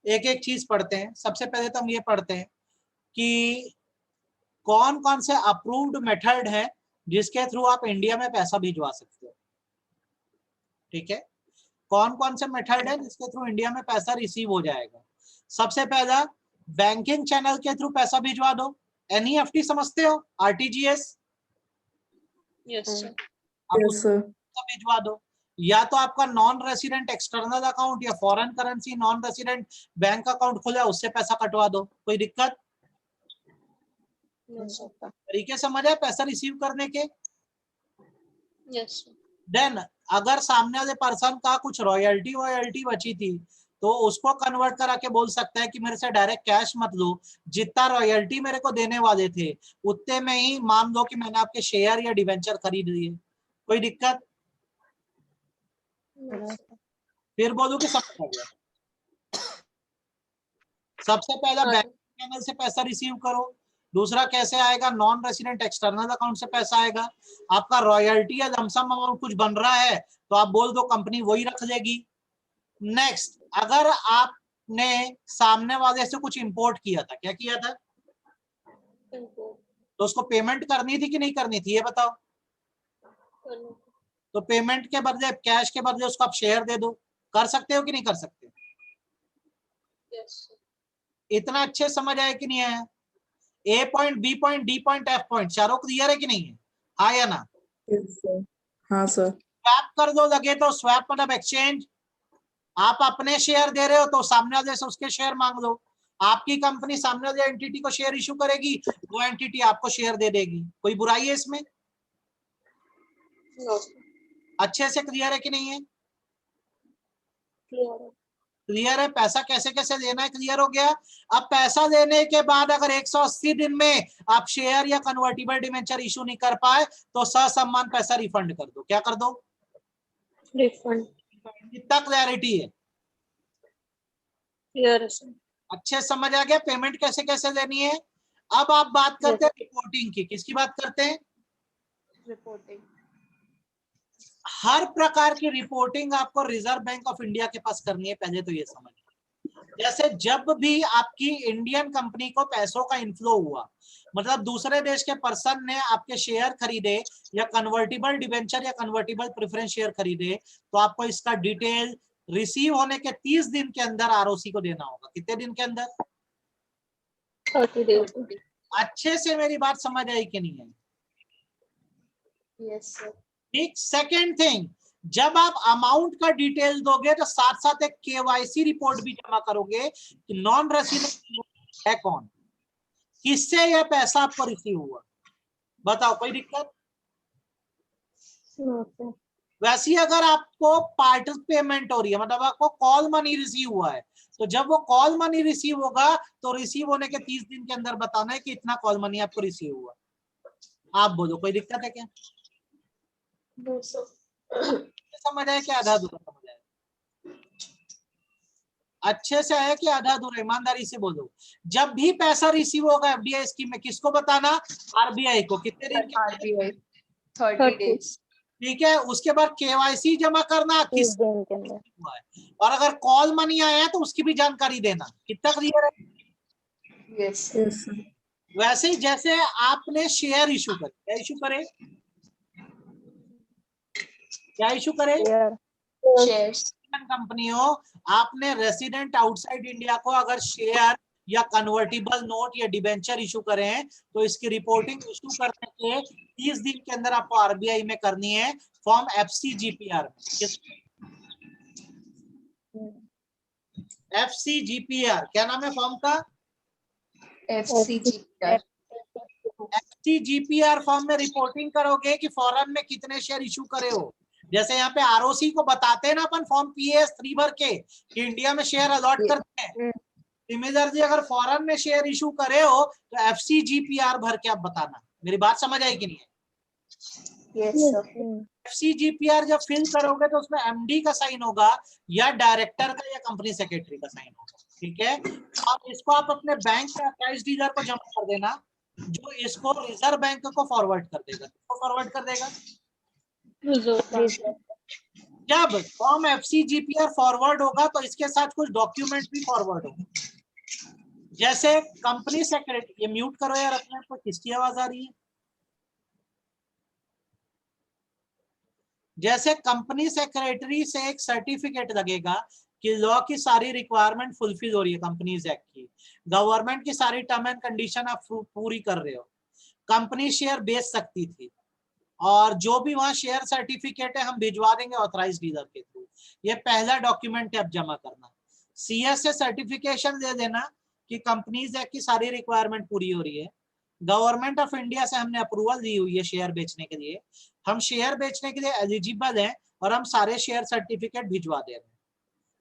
एक एक चीज पढ़ते हैं। सबसे पहले तो हम ये पढ़ते हैं कि कौन कौन से अप्रूव्ड मेथड है जिसके थ्रू आप इंडिया में पैसा भिजवा सकते हो। ठीक है, कौन कौन से मेथड है जिसके थ्रू इंडिया में पैसा रिसीव हो जाएगा। सबसे पहला, बैंकिंग चैनल के थ्रू पैसा भिजवा दो। एनईएफटी समझते हो, आरटीजीएस। Yes sir. आप उसको भिजवा दो। या तो आपका नॉन रेसिडेंट एक्सटर्नल अकाउंट या foreign currency non resident bank account खुला, उससे पैसा कटवा दो, कोई दिक्कत? तरीके समझ आए पैसा रिसीव करने के? यस। देन अगर सामने वाले पर्सन का कुछ रॉयल्टी बची थी तो उसको कन्वर्ट करा के बोल सकता है कि मेरे से डायरेक्ट कैश मत लो, जितना रॉयल्टी मेरे को देने वाले थे उतने में ही मान लो कि मैंने आपके शेयर या डिवेंचर खरीद लिए, कोई दिक्कत? फिर बोलूं कि समझ आ गया? सबसे पहला बैंक चैनल से पैसा रिसीव करो। दूसरा कैसे आएगा? नॉन रेसिडेंट एक्सटर्नल अकाउंट से पैसा आएगा। आपका रॉयल्टी या लमसम अमाउंट कुछ बन रहा है तो आप बोल दो, कंपनी वही रख लेगी। नेक्स्ट, अगर आपने सामने वाले से कुछ इंपोर्ट किया था, क्या किया था, तो उसको पेमेंट करनी थी कि नहीं करनी थी, ये बताओ। तो पेमेंट के बदले, कैश के बदले उसको आप शेयर दे दो, कर सकते हो कि नहीं कर सकते? इतना अच्छे समझ आए कि नहीं आया? A point, B point, D point, F point चारों क्लियर है कि नहीं है? हाँ या ना? हाँ सर। स्वैप कर दो लगे तो। स्वैप मतलब एक्सचेंज। आप अपने शेयर दे रहे हो तो सामने वाले से उसके शेयर मांग लो। आपकी कंपनी सामने वाले एंटिटी को शेयर इशू करेगी, वो एंटिटी आपको शेयर दे देगी, कोई बुराई है इसमें? अच्छे से क्लियर है कि नहीं है? क्लियर है। पैसा कैसे कैसे लेना है क्लियर हो गया। अब पैसा लेने के बाद अगर 180 दिन में आप शेयर या कन्वर्टिबल डिवेंचर इशू नहीं कर पाए तो ससम्मान पैसा रिफंड कर दो। क्या कर दो? रिफंड। कितना क्लैरिटी है? क्लियर है सर। अच्छे समझ आ गया पेमेंट कैसे कैसे लेनी है। अब आप बात करते हैं रिपोर्टिंग की। किसकी बात करते हैं? रिपोर्टिंग। हर प्रकार की रिपोर्टिंग आपको रिजर्व बैंक ऑफ इंडिया के पास करनी है, पहले तो ये समझ। जैसे जब भी आपकी इंडियन कंपनी को पैसों का इनफ्लो हुआ, मतलब दूसरे देश के पर्सन ने आपके शेयर खरीदे या कन्वर्टिबल डिवेंचर या कन्वर्टिबल प्रेफरेंस शेयर खरीदे, तो आपको इसका डिटेल रिसीव होने के 30 दिन के अंदर आरओसी को देना होगा। कितने दिन के अंदर? 30 डेज। अच्छे से मेरी बात समझ आई कि नहीं है? Yes sir. ठीक। सेकेंड थिंग, जब आप अमाउंट का डिटेल दोगे तो साथ साथ एक केवाईसी रिपोर्ट भी जमा करोगे कि नॉन रेसिडेंट है कौन, किससे यह पैसा आपको रिसीव हुआ, बताओ, कोई दिक्कत? वैसे अगर आपको पार्टल पेमेंट हो रही है, मतलब आपको कॉल मनी रिसीव हुआ है, तो जब वो कॉल मनी रिसीव होगा तो रिसीव होने के 30 दिन के अंदर बताना है कि इतना कॉल मनी आपको रिसीव हुआ। आप बोलो, कोई दिक्कत है क्या? समझ आया कि आधा अधूरा समझ आया? अच्छे से आया कि आधा अधूरा? ईमानदारी से बोलो। जब भी पैसा रिसीव होगा एफडीआई स्कीम में किसको बताना? आरबीआई को। कितने दिन के? RBI 30 days. ठीक है। उसके बाद केवाईसी जमा करना किस दिन के अंदर हुआ है, और अगर कॉल मनी आया है तो उसकी भी जानकारी देना। कितना क्लियर है? यस। वैसे ही जैसे आपने शेयर इशू करे, क्या इशू करे? क्या इशू करे? शेयर्स। कंपनी हो, आपने रेसिडेंट आउटसाइड इंडिया को अगर शेयर या कन्वर्टिबल नोट या डिबेंचर इशू करे हैं तो इसकी रिपोर्टिंग इशू करने के 30 दिन के अंदर आपको आरबीआई में करनी है, फॉर्म एफसीजीपीआर में। एफसीजीपीआर क्या नाम है फॉर्म का? एफसीजीपीआर। एफसीजीपीआर फॉर्म में रिपोर्टिंग करोगे कि फॉरेन में कितने शेयर इशू करे हो। जैसे यहाँ पे आरओसी को बताते हैं ना अपन फॉर्म पीएस 3 भर के कि इंडिया में शेयर अलॉट करते हैं, सिमिलरली अगर फॉरेन में शेयर इशू करे हो तो एफसीजीपीआर भर के आप बताना। मेरी बात समझ आई कि नहीं है? एफसीजीपीआर जब फिल करोगे तो उसमें एमडी का साइन होगा या डायरेक्टर का या कंपनी सेक्रेटरी का साइन होगा। ठीक है। अब इसको आप अपने बैंक के अटैच डीलर को जमा कर देना, जो इसको रिजर्व बैंक को फॉरवर्ड कर देगा। किसको फॉरवर्ड कर देगा? जब फॉर्म FCGPR फॉरवर्ड होगा तो इसके साथ कुछ डॉक्यूमेंट भी फॉरवर्ड होगा, जैसे कंपनी सेक्रेटरी, ये म्यूट करो यार अपने आप को, किसकी आवाज आ रही है? जैसे कंपनी सेक्रेटरी से एक सर्टिफिकेट लगेगा कि लॉ की सारी रिक्वायरमेंट फुलफिल हो रही है कंपनीज एक्ट की, गवर्नमेंट की सारी टर्म एंड कंडीशन आप पूरी कर रहे हो, कंपनी शेयर बेच सकती थी, और जो भी वहां शेयर सर्टिफिकेट है हम भिजवा देंगे ऑथराइज डीलर के थ्रू। ये पहला डॉक्यूमेंट है अब जमा करना। CS से सर्टिफिकेशन दे देना कि कंपनीज एक्ट की सारी रिक्वायरमेंट पूरी हो रही है, गवर्नमेंट ऑफ इंडिया से हमने अप्रूवल दी हुई है शेयर बेचने के लिए, हम शेयर बेचने के लिए एलिजिबल हैं, और हम सारे शेयर सर्टिफिकेट भिजवा दे रहे हैं।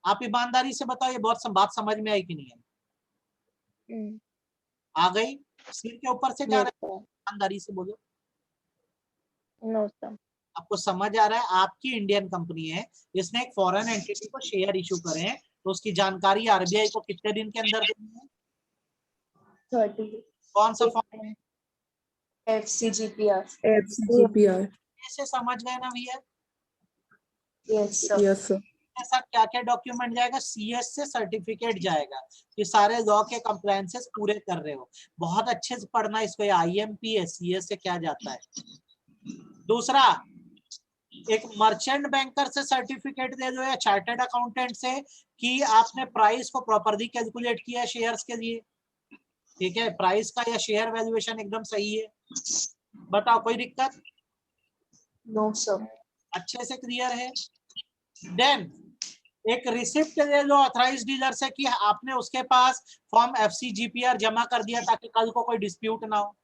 आप ईमानदारी से बताओ ये बहुत बात समझ में आई कि नहीं है? आ गई? सिर के ऊपर से जा रहा है, ईमानदारी से बोलो। No sir. आपको समझ आ रहा है? आपकी इंडियन कंपनी है, इसने एक फॉरेन एंटिटी को शेयर इशू करे हैं, तो उसकी जानकारी RBI को कितने दिन के अंदर देनी है? 30 कौन सा फॉर्म? FCGPR। FCGPR। ऐसे समझ गए ना भैया? Yes sir। Yes sir। ऐसा क्या क्या डॉक्यूमेंट जाएगा? CS से सर्टिफिकेट जाएगा कि सारे लॉ के कंप्लायंसेस पूरे कर रहे हो। बहुत अच्छे से पढ़ना इसको, IMP है, CS से क्या जाता है। दूसरा, एक मर्चेंट बैंकर से सर्टिफिकेट दे दो या चार्टर्ड अकाउंटेंट से कि आपने प्राइस को प्रॉपर्ली कैलकुलेट किया शेयर्स के लिए, ठीक है, प्राइस का या शेयर वैल्यूएशन एकदम सही है। बताओ कोई दिक्कत? No sir. अच्छे से क्लियर है? देन एक रिसिप्ट दे दो ऑथराइज डीलर से कि आपने उसके पास फॉर्म FCGPR जमा कर दिया, ताकि कल को कोई डिस्प्यूट ना हो।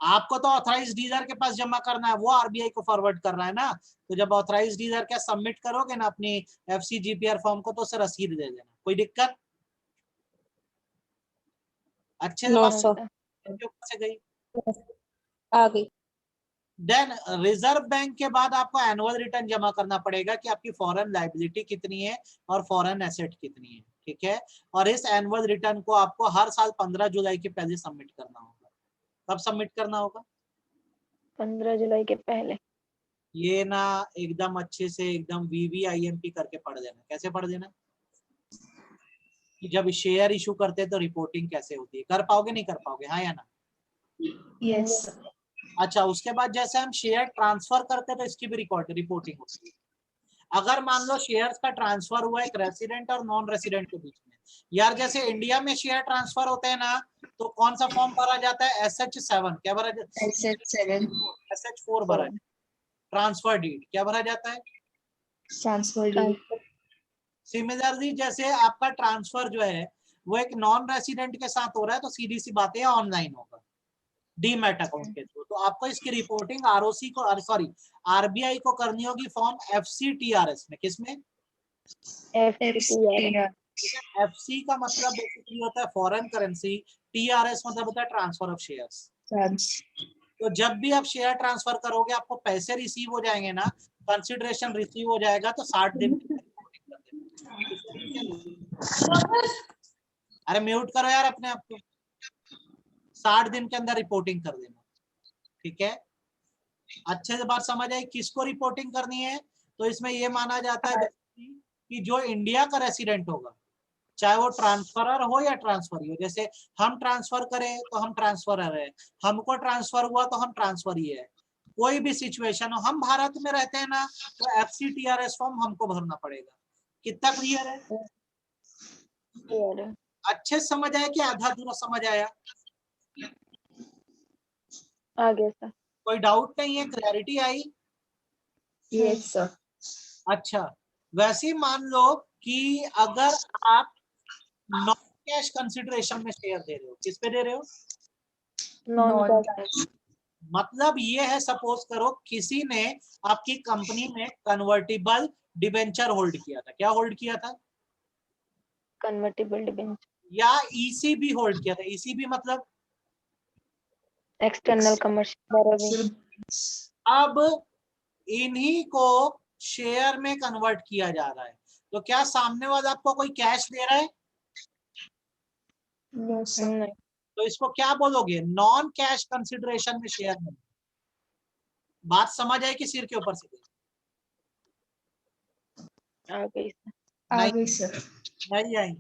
आपको तो ऑथराइज डीलर के पास जमा करना है, वो RBI को फॉरवर्ड कर रहा है ना, तो जब ऑथराइज डीलर क्या सबमिट करोगे ना अपनी FCGPR फॉर्म को, तो उसे रसीद दे देना। कोई दिक्कत? अच्छे से नो बात सर। से गई? आ गई। देन रिजर्व बैंक के बाद आपको एनुअल रिटर्न जमा करना पड़ेगा कि आपकी फॉरेन लायबिलिटी कितनी है और फॉरेन एसेट कितनी है, ठीक है। और इस एनुअल रिटर्न को आपको हर साल 15 जुलाई के पहले सबमिट करना होगा। कब सबमिट करना होगा? 15 जुलाई के पहले। ये ना एकदम अच्छे से एकदम VVIMP करके पढ़ देना। कैसे पढ़ देना? कि जब शेयर इशू करते हैं तो रिपोर्टिंग कैसे होती है। कर पाओगे नहीं कर पाओगे? हाँ या ना? Yes। अच्छा, उसके बाद जैसे हम शेयर ट्रांसफर करते हैं तो इसकी भी रिपोर्टिंग होती है। अगर मान लो शेयर्स का ट्रांसफर हुआ एक रेसिडेंट और नॉन रेसिडेंट के बीच में, यार जैसे इंडिया में शेयर ट्रांसफर होते हैं ना, तो कौन सा फॉर्म भरा जाता है? SH7। क्या भरा जाता है? SH7। SH4 भरा जाता है। ट्रांसफर डीड क्या भरा जाता है? Transfer deed. सिमिलरली जैसे आपका ट्रांसफर जो है वो एक नॉन रेसिडेंट के साथ हो रहा है, तो सीधी सी बात है ऑनलाइन होगा डीमैट अकाउंट के थ्रू। तो आपको इसकी रिपोर्टिंग ROC को, सॉरी RBI को करनी होगी फॉर्म FCTRS में। किसमें? FCTR। FC का मतलब बेसिकली होता है फॉरेन करेंसी, TRS मतलब होता है ट्रांसफर ऑफ शेयर्स। तो जब भी आप शेयर ट्रांसफर करोगे आपको पैसे रिसीव हो जाएंगे ना, कंसिडरेशन रिसीव हो जाएगा, तो 60 दिन अरे म्यूट करो यार अपने आप को। 60 दिन के अंदर रिपोर्टिंग कर देना, ठीक है। अच्छे से बात समझ आई? किसको रिपोर्टिंग करनी है? तो इसमें ये माना जाता है कि जो इंडिया का रेसिडेंट होगा, चाहे वो ट्रांसफरर हो या ट्रांसफरी हो। जैसे हम ट्रांसफर करें तो हम ट्रांसफरर है, हमको ट्रांसफर हुआ तो हम ट्रांसफर ही है। कोई भी सिचुएशन हो, हम भारत में रहते हैं ना, तो FCTRS फॉर्म हमको भरना पड़ेगा। कितना क्लियर है? अच्छे से समझ आया कि आधा अधूरा समझ आया? आ गया सर। कोई डाउट नहीं है? क्लैरिटी आई? Yes sir। अच्छा, वैसे ही मान लो कि अगर आप नॉन कैश कंसिडरेशन में शेयर दे रहे हो, किस पे दे रहे हो? Non cash. मतलब ये है, सपोज करो किसी ने आपकी कंपनी में कन्वर्टिबल डिबेंचर होल्ड किया था। क्या होल्ड किया था? Convertible debenture. या ECB होल्ड किया था। ECB मतलब एक्सटर्नल कमर्शियल बोरोइंग। अब इन्हीं को शेयर में कन्वर्ट किया जा रहा है, तो क्या सामने वाला आपको कोई कैश दे रहा है? No sir। तो इसको क्या बोलोगे? नॉन कैश कंसिडरेशन में शेयर में। बात समझ आए कि सिर के ऊपर से? आ गई सर। आ नहीं गई सर। नहीं आई।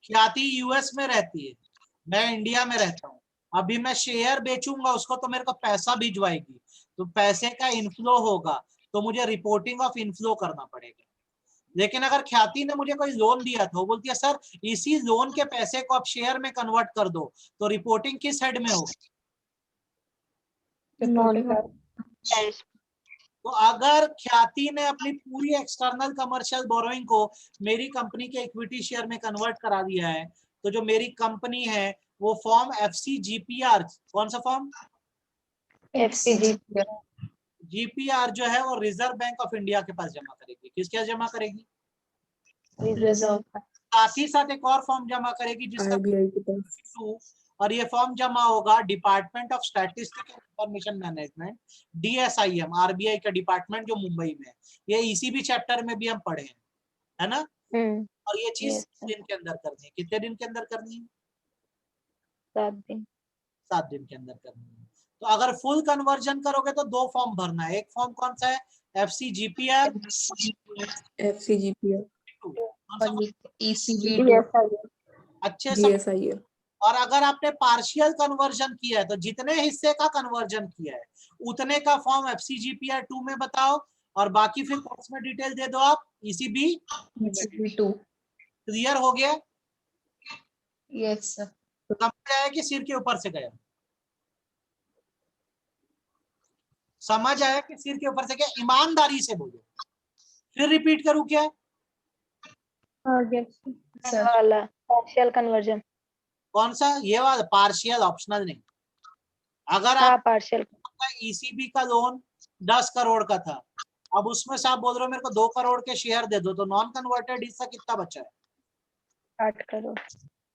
ख्याति यूएस में रहती है, मैं इंडिया में रहता हूँ। अभी मैं शेयर बेचूंगा उसको तो मेरे को पैसा भिजवाएगी, तो पैसे का इनफ्लो होगा, तो मुझे रिपोर्टिंग ऑफ इनफ्लो करना पड़ेगा। लेकिन अगर ख्याति ने मुझे कोई लोन दिया था, वो बोलती है सर इसी लोन के पैसे को आप शेयर में कन्वर्ट कर दो, तो रिपोर्टिंग किस हेड में होगी? कैश। तो अगर ख्याति ने अपनी पूरी एक्सटर्नल कमर्शियल बोरोइंग को मेरी कंपनी के इक्विटी शेयर में कन्वर्ट करा दिया है, तो जो मेरी कंपनी है वो फॉर्म एफसीजीपीआर, कौन सा फॉर्म? FCG। जीपीआर जो है वो रिजर्व बैंक ऑफ इंडिया के पास जमा करेगी। किसके पास जमा करेगी? रिजर्व। साथ ही साथ एक और फॉर्म जमा करेगी जिसका आरबीआई के पास। और ये फॉर्म जमा होगा department of statistics and information management, DSIM, RBI का डिपार्टमेंट जो मुंबई में है। ये ईसीबी चैप्टर में भी हम पढ़े हैं, है ना? और ये चीज 7 दिन के अंदर करनी है। कितने दिन के अंदर करनी है? 7 दिन। 7 दिन के अंदर करनी है। तो अगर फुल कन्वर्जन करोगे तो 2 फॉर्म भरना है। एक फॉर्म कौन सा है? एफसीजीपीआर, एफसीजीपीआर, ECB अच्छे से। डीएसआईएल। और अगर आपने पार्शियल कन्वर्जन किया है तो जितने हिस्से का कन्वर्जन किया है उतने का फॉर्म एफसीजीपीआर 2 में बताओ, और बाकी फिर कोर्स में डिटेल दे दो आप ईसीबी 2। क्लियर हो गया? Yes sir. समझ आया कि सिर के ऊपर से गया? समझ आया कि सिर के ऊपर से गया? ईमानदारी से बोलो, फिर रिपीट करूं क्या? सर वाला पार्शियल कन्वर्जन। कौन सा? ये वाला पार्शियल, ऑप्शनल नहीं। अगर हाँ आप पार्शियल। ईसीबी का लोन 10 करोड़ का था, अब उसमें से आप बोल रहे हो मेरे को 2 करोड़ के शेयर दे दो, तो नॉन कन्वर्टेड हिस्सा कितना बचा है? 8 करोड़।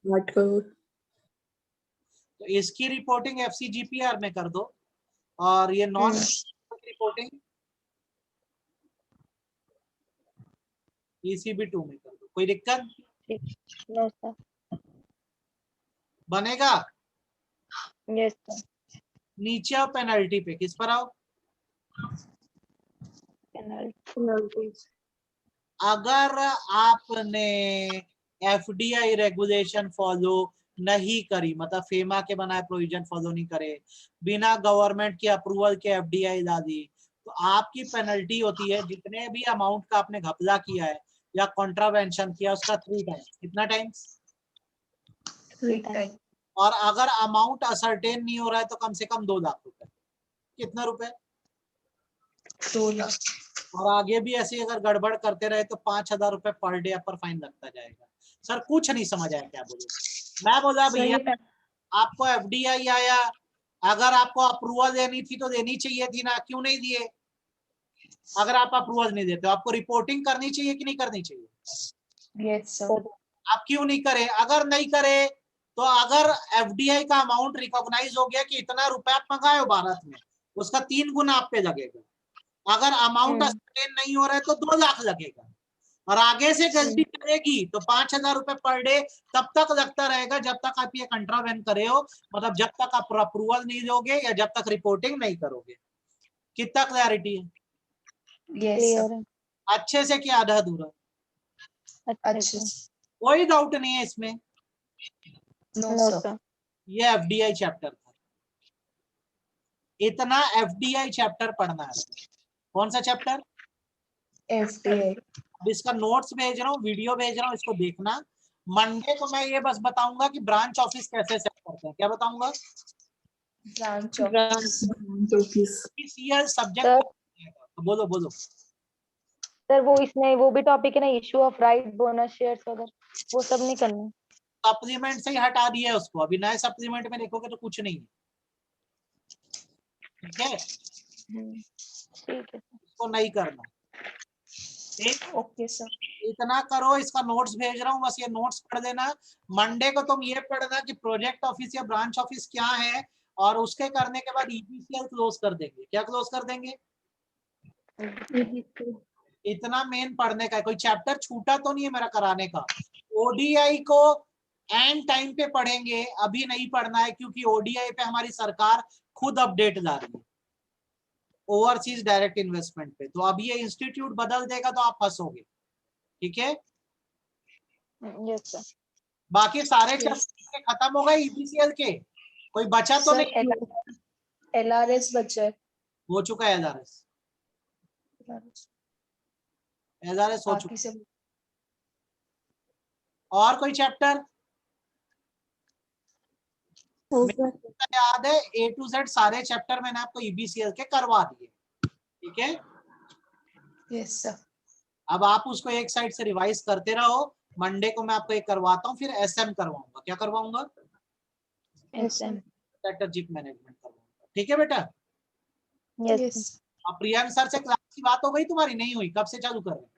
8 करोड़। तो इसकी रिपोर्टिंग एफसीजीपीआर में कर दो, और ये नॉन रिपोर्टिंग ईसीबी 2 में कर दो। कोई दिक्कत? No sir. बनेगा? Yes sir. नीचे आओ, पेनल्टी पे। किस पर आओ? पेनल्टी। अगर आपने एफडीआई रेगुलेशन फॉलो नहीं करी, मतलब फेमा के बनाए प्रोविजन फॉलो नहीं करे, बिना गवर्नमेंट के अप्रूवल के एफडीआई ला दी, तो आपकी पेनल्टी होती है जितने भी अमाउंट का आपने घपला किया है या कॉन्ट्रावेंशन किया उसका 3 टाइम्स। कितना टाइम्स? 3 टाइम। और अगर अमाउंट असर्टेन नहीं हो रहा है तो कम से कम 2 लाख रुपए। कितना रुपए? 2 लाख। और आगे भी ऐसे अगर गड़बड़ करते रहे तो 5,000 रुपए पर डे पर फाइन लगता जाएगा। सर कुछ नहीं समझ आया क्या बोले? मैं बोला भैया आपको एफडीआई आया, अगर आपको अप्रूवल देनी थी तो देनी चाहिए थी ना, क्यों नहीं दिए? अगर आप अप्रूवल नहीं देते आपको रिपोर्टिंग करनी चाहिए कि नहीं करनी चाहिए? Yes sir. आप क्यों नहीं करे? अगर नहीं करे तो अगर एफडीआई का अमाउंट रिकॉग्नाइज हो गया कि इतना रुपए आप मंगाए हो भारत में, उसका 3 गुना आप पे लगेगा। अगर अमाउंट असर्टेन नहीं हो रहा है तो 2 लाख लगेगा, और आगे से गलती करेगी तो 5,000 रुपए पर डे तब तक लगता रहेगा जब तक आप ये कंट्रावेंट करे हो, मतलब जब तक आप अप्रूवल नहीं दोगे या जब तक रिपोर्टिंग नहीं करोगे। कितना क्लैरिटी है? Yes sir. अच्छे से क्या आधा अधूरा? अच्छा। कोई डाउट नहीं है इसमें? No sir. ये एफडीआई चैप्टर था, इतना एफडीआई चैप्टर पढ़ना है। कौन सा चैप्टर? एफडीआई। अब इसका नोट्स भेज रहा हूँ, वीडियो भेज रहा हूँ, इसको देखना। मंडे को मैं ये बस बताऊंगा कि ब्रांच ऑफिस कैसे सेट करते हैं। क्या बताऊंगा? Branch office. Official subject. बोलो बोलो। सर वो इसमें वो भी टॉपिक है ना, issue of right, bonus shares वगैरह, वो सब नहीं करना। सप्लीमेंट से ही हटा दिया है उसको, अभी नए सप्लीमेंट में देखोगे तो कुछ नहीं है। ठीक है, ठीक है। इसको नहीं करना। ठीक, ओके सर। इतना करो, इसका नोट्स भेज रहा हूँ, बस ये नोट्स पढ़ लेना। मंडे को तुम ये पढ़ना कि प्रोजेक्ट ऑफिस या ब्रांच ऑफिस क्या है, और उसके करने के बाद ईपीसीएल क्लोज कर देंगे। क्या क्लोज कर देंगे? इतना मेन पढ़ने का है। कोई चैप्टर छूटा तो नहीं है मेरा कराने का? ओडीआई को एंड टाइम पे पढ़ेंगे, अभी नहीं पढ़ना है, क्योंकि ओडीआई पे हमारी सरकार खुद अपडेट ला रही है ओवरसीज डायरेक्ट इन्वेस्टमेंट पे। तो अब ये इंस्टीट्यूट बदल देगा तो आप फंसोगे। ठीक है। Yes sir. बाकी सारे Yes. चैप्टर खत्म हो गए ईपीसीएल के, कोई बचा तो सर नहीं? LRS बचा है। हो चुका है एलआरएस, एलआरएस हो चुका। बाकी से और कोई चैप्टर याद है? A to Z सारे चैप्टर मैंने आपको ईबीसीएल के करवा दिए, ठीक है। Yes sir. अब आप उसको एक साइड से रिवाइज करते रहो। मंडे को मैं आपको एक करवाता हूँ, फिर एसएम करवाऊंगा। क्या करवाऊंगा? एसएम। स्ट्रेटेजिक मैनेजमेंट करवाऊंगा, ठीक है बेटा। यस। यस अब प्रियांक सर से क्लास की बात हो गई तुम्हारी? नहीं हुई? कब से चालू कर रहे हैं?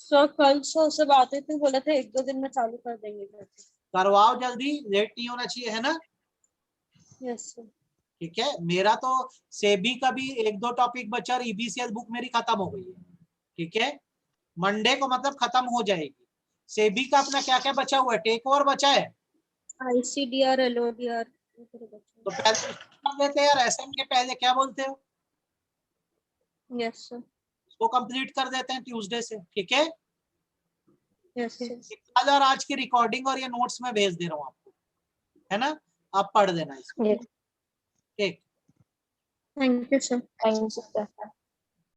सर कल से बात हुई थी, बोले थे 1-2 दिन में चालू कर देंगे। करवाओ जल्दी, लेट नहीं होना चाहिए, है ना। Yes sir. ठीक है। मेरा तो सेबी का भी 1-2 टॉपिक बचा और ईबीसीएल बुक मेरी खत्म हो गई है, ठीक है। मंडे को मतलब खत्म हो जाएगी। सेबी का अपना क्या क्या बचा हुआ है? टेक ओवर बचा है, ICDR LODR। तो पहले कर देते हैं यार। एसएम के पहले क्या बोलते हो? Yes sir. उसको कंप्लीट कर देते हैं ट्यूसडे से, ठीक है। Yes sir. कल और आज की रिकॉर्डिंग और ये नोट्स में भेज दे रहा हूँ आपको, है ना। आप पढ़ देना इसको, यस। ठीक। Thank you sir. Thank you sir.